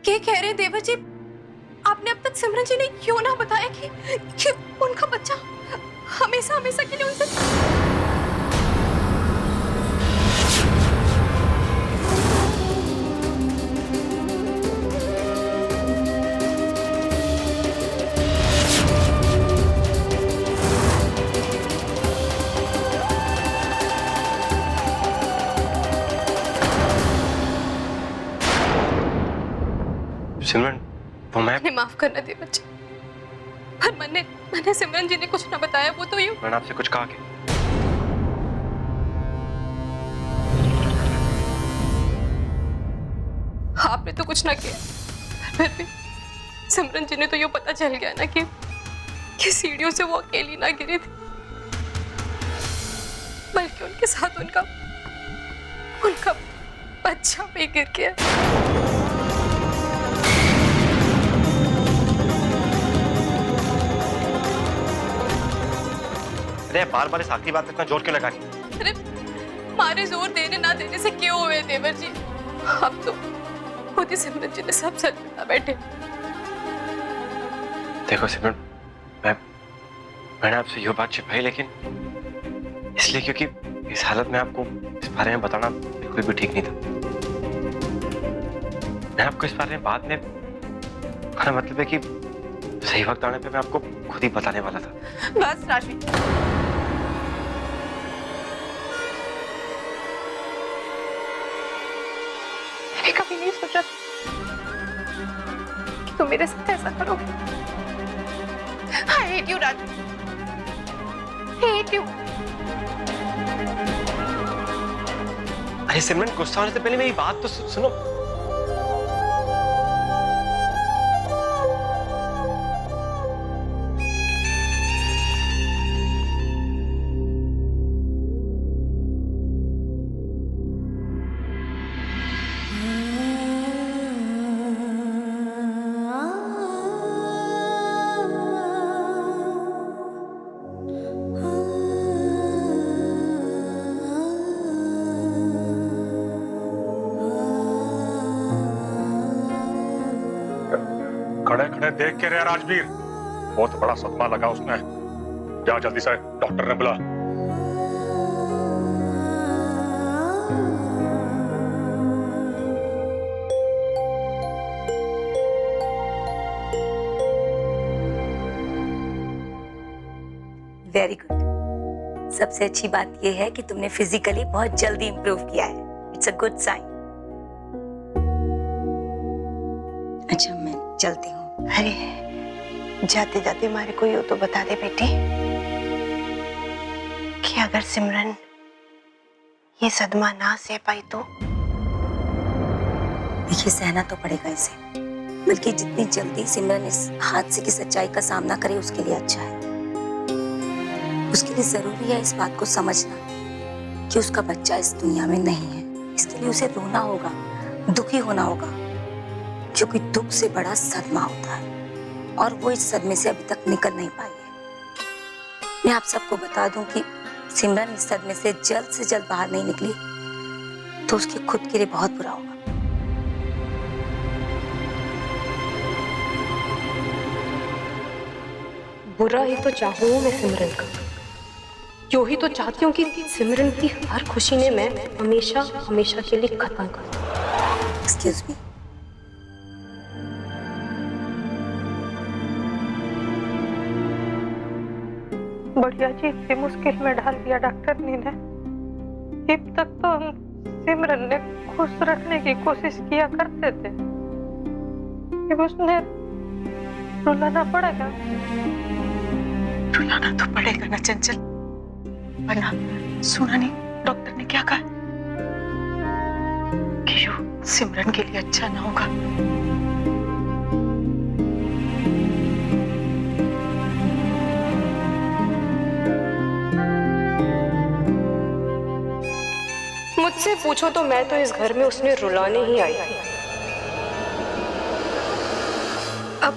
क्या कह रहे हैं देवर जी? आपने अब तक सिमरन जी ने क्यों ना बताया कि उनका बच्चा हमेशा हमेशा के लिए उनसे। सिमरन, वो मैं माफ करना देवर जी, पर मैंने सिमरन जी ने कुछ ना बताया। वो तो यूं मैंने आपसे कुछ कहा कि आपने तो कुछ ना किया, फिर भी सिमरन जी ने तो यूं पता चल गया ना कि सीढ़ियों से वो अकेली ना गिरी थी, बल्कि उनके साथ उनका बच्चा भी गिर गया। अरे बार बार इस आखिरी बात पे इतना जोर क्यों लगा रही? अरे मारे जोर देने ना देने से क्यों हुए देवर जी? अब तो खुद ही सिमरन जी ने सब सच बता बैठे। देखो सिमरन, मैंने आपसे ये बात छिपाई, लेकिन इसलिए क्योंकि इस हालत में आपको इस बारे में बताना बिल्कुल भी ठीक नहीं था। मैं आपको इस बारे में बाद में, मेरा मतलब है कि सही वक्त आने पे मैं आपको खुद ही बताने वाला था। बस राशि, मैंने कभी नहीं सोचा कि तुम मेरे साथ ऐसा करोगे। I hate you, Raju. hate you। अरे सिमरन, गुस्सा होने से पहले मेरी बात तो सुनो। खड़े खड़े देख के रहे राजवीर, बहुत बड़ा सदमा लगा उसमें। जा जल्दी से डॉक्टर ने बुला। Very good. सबसे अच्छी बात यह है कि तुमने फिजिकली बहुत जल्दी इंप्रूव किया है। It's a good sign. अच्छा मैं चलती हूँ। अरे जाते जाते हमारे को यूं तो बता दे बेटी कि अगर सिमरन ये सदमा ना सह पाई तो। देखिए सहना तो पड़ेगा इसे, बल्कि जितनी जल्दी सिमरन इस हादसे की सच्चाई का सामना करे उसके लिए अच्छा है। उसके लिए जरूरी है इस बात को समझना कि उसका बच्चा इस दुनिया में नहीं है। इसके लिए उसे रोना होगा, दुखी होना होगा, क्योंकि दुख से बड़ा सदमा होता है और वो इस सदमे से अभी तक निकल नहीं पाई है। मैं आप सबको बता दूं कि सिमरन इस सदमे से जल्द बाहर नहीं निकली तो उसके खुद के लिए बहुत बुरा होगा। बुरा ही तो चाहूँ मैं सिमरन का। यूं ही तो चाहती हूँ कि सिमरन की हर खुशी ने मैं हमेशा हमेशा के लिए खत्म कर दूं। Excuse me. बढ़िया जी, इतनी मुश्किल में डाल दिया डॉक्टर ने। अब तक तो हम सिमरन ने खुश रखने की कोशिश किया करते थे, अब उसने रुलाना पड़ेगा। रुलाना तो पड़ेगा ना चंचल, वरना सुना नहीं डॉक्टर ने क्या कहा कि यूं सिमरन के लिए अच्छा ना होगा। मुझसे पूछो तो मैं तो इस घर में उसने रुलाने ही आई थी। अब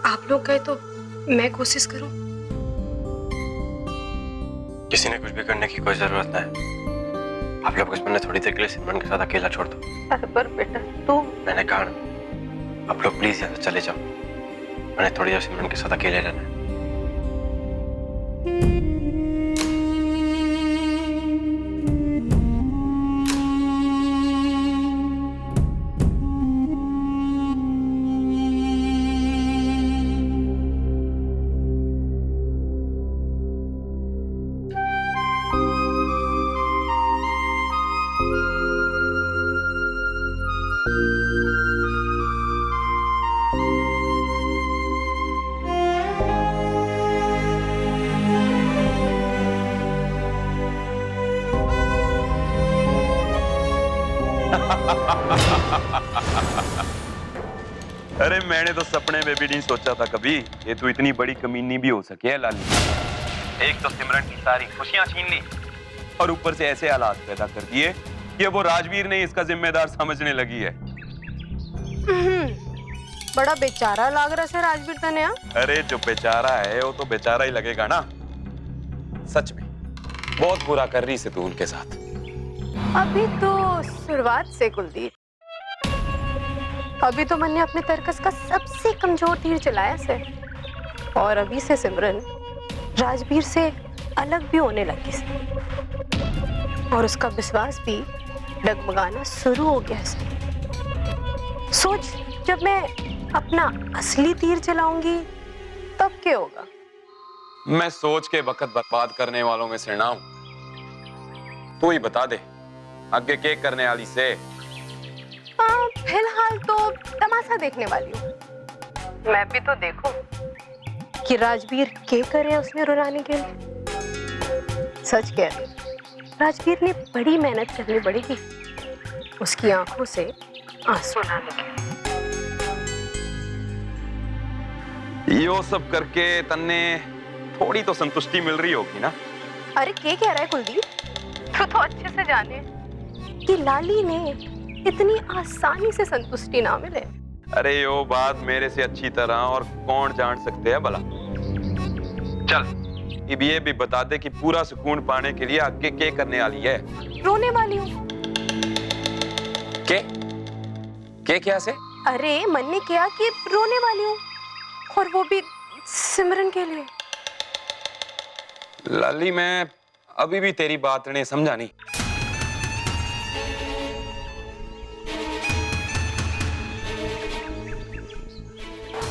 आप लोग गए तो मैं कोशिश करूं। किसी ने कुछ भी करने की कोई जरूरत नहीं। आप लोग बस मैंने थोड़ी देर के लिए सिमरन के साथ अकेला छोड़ दो। अरे पर बेटा तू। मैंने कहा आप लोग प्लीज यहाँ से चले जाओ। मैंने थोड़ी देर सिमरन के साथ अकेले रहना है। अरे मैंने तो सपने में भी नहीं सोचा था कभी ये तू इतनी बड़ी कमीनी भी हो सके है लाली। एक तो सिमरन की सारी खुशियां छीन ली और ऊपर से ऐसे हालात पैदा कर दिए कि वो राजवीर ने इसका जिम्मेदार समझने लगी है। बड़ा बेचारा लाग रहा है राजवीर तने। अरे जो बेचारा है वो तो बेचारा ही लगेगा ना। सच में बहुत बुरा कर रही से तू उनके साथ। अभी तो शुरुआत से कुलदीप, अभी तो मैंने अपने तर्कस का सबसे कमजोर तीर चलाया से, और अभी से सिमरन राजवीर से अलग भी होने लगी से, और उसका विश्वास भी डगमगाना शुरू हो गया से। सोच, जब मैं अपना असली तीर चलाऊंगी तब क्या होगा? मैं सोच के वक्त बर्बाद करने वालों में से ना हूं। तू ही बता दे आगे क्या करने वाली से। फिलहाल तो तमाशा देखने वाली हूँ। मैं भी तो देखूं कि राजवीर क्या करे उसमें रुलाने के लिए। सच कह रही, राजवीर ने बड़ी मेहनत करनी पड़ेगी उसकी आंखों से आंसू लाने के लिए। यो सब करके तन्ने थोड़ी तो संतुष्टि मिल रही होगी ना? अरे क्या कह रहा है कुलदीप? तो अच्छे से जाने कि लाली ने इतनी आसानी से संतुष्टि ना मिले। अरे यो बात मेरे से अच्छी तरह और कौन जान सकते हैं भला। चल अब ये भी बता दे कि पूरा सुकून पाने के लिए आगे क्या करने वाली है? रोने वाली हूँ। क्या से? अरे मन ने किया कि रोने वाली हूँ, और वो भी सिमरन के लिए। लाली मैं अभी भी तेरी बात ने समझा नहीं।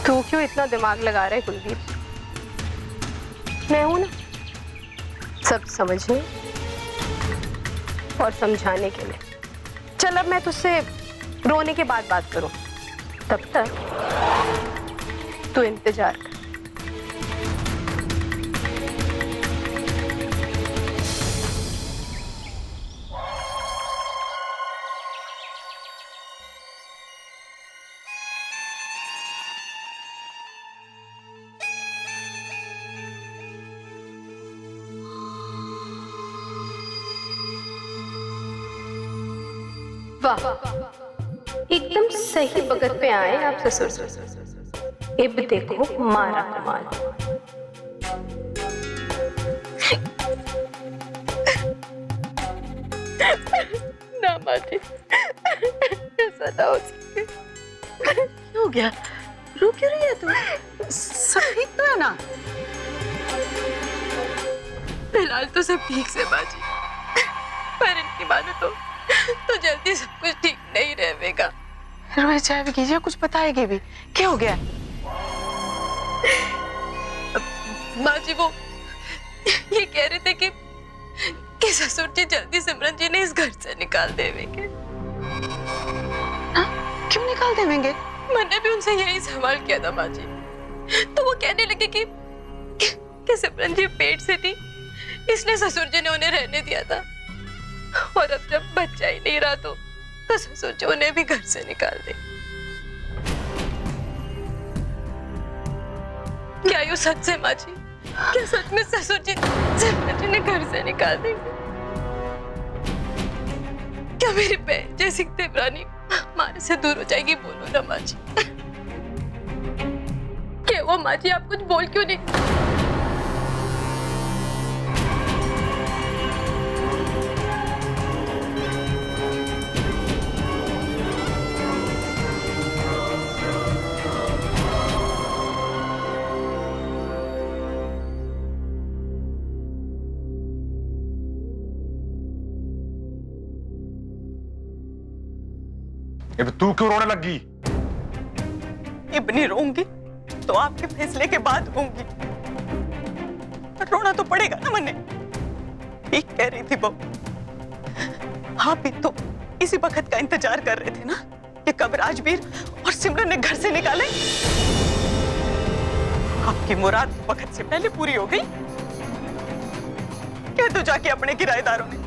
तू क्यों इतना दिमाग लगा रहा है कुलदीप? मैं हूं ना सब समझने और समझाने के लिए। चल अब मैं तुझसे रोने के बाद बात करूं, तब तक तू इंतजार कर। वाह, एकदम सही वक्त पे आए आप ससुर। अब देखो मारा कमाल। ना माजी, ऐसा ना हो सके। क्या हो गया? रो क्यों रही है तू? सब ठीक तो है ना? फिलहाल तो सब ठीक से बाजी, पर इनकी मानो तो जल्दी सब कुछ ठीक नहीं रहेगा। रोए चाय भी कीजिए, कुछ बताएगी भी। क्या हो गया? माँ जी वो ये कह रहे थे कि ससुर जी जल्दी सिमरन जी ने इस घर से निकाल देंगे। क्यों निकाल देंगे? मैंने भी उनसे यही सवाल किया था माँ जी, तो वो कहने लगे कि सिमरन जी पेट से थी, इसलिए ससुर जी ने उन्हें रहने दिया था, और अब जब बच्चा ही नहीं रहा तो ससुर जी उन्हें भी घर से निकाल दे। क्या यू सच है माँ जी? क्या सच में ससुर जी सिमरन जी ने घर से निकाल देंगे? क्या मेरी बहन जैसी देवरानी हमारे से दूर हो जाएगी? बोलो ना माँ जी। क्या वो माँ जी, आप कुछ बोल क्यों नहीं? अब तू क्यों रोने लगी? इब्नी रोऊंगी तो आपके फैसले के बाद होंगी। रोना तो पड़ेगा ना मन्ने। ठीक कह रही थी बहू। आप भी तो इसी वक्त का इंतजार कर रहे थे ना कि कब राजवीर और सिमरन ने घर से निकाले। आपकी मुराद वक्त से पहले पूरी हो गई। कह दो जाके अपने किराएदारों ने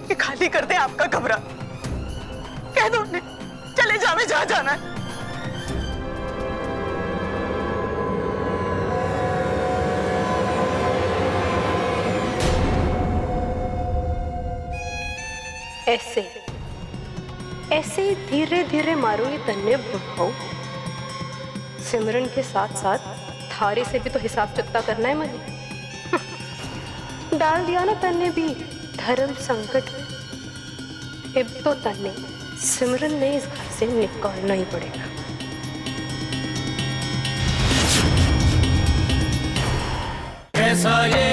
कि खाली कर दे आपका कमरा। कह दो उन्हें चले जावे जहां जाना है। ऐसे ऐसे धीरे धीरे मारो ये तन्ने बुढ़ाओ। सिमरन के साथ साथ थारे से भी तो हिसाब चुकता करना है मुझे। डाल दिया ना तन्ने भी धर्म संकट में। अब तो तन्ने सिमरन ने इस घर से निकालना ही पड़ेगा। कैसा ये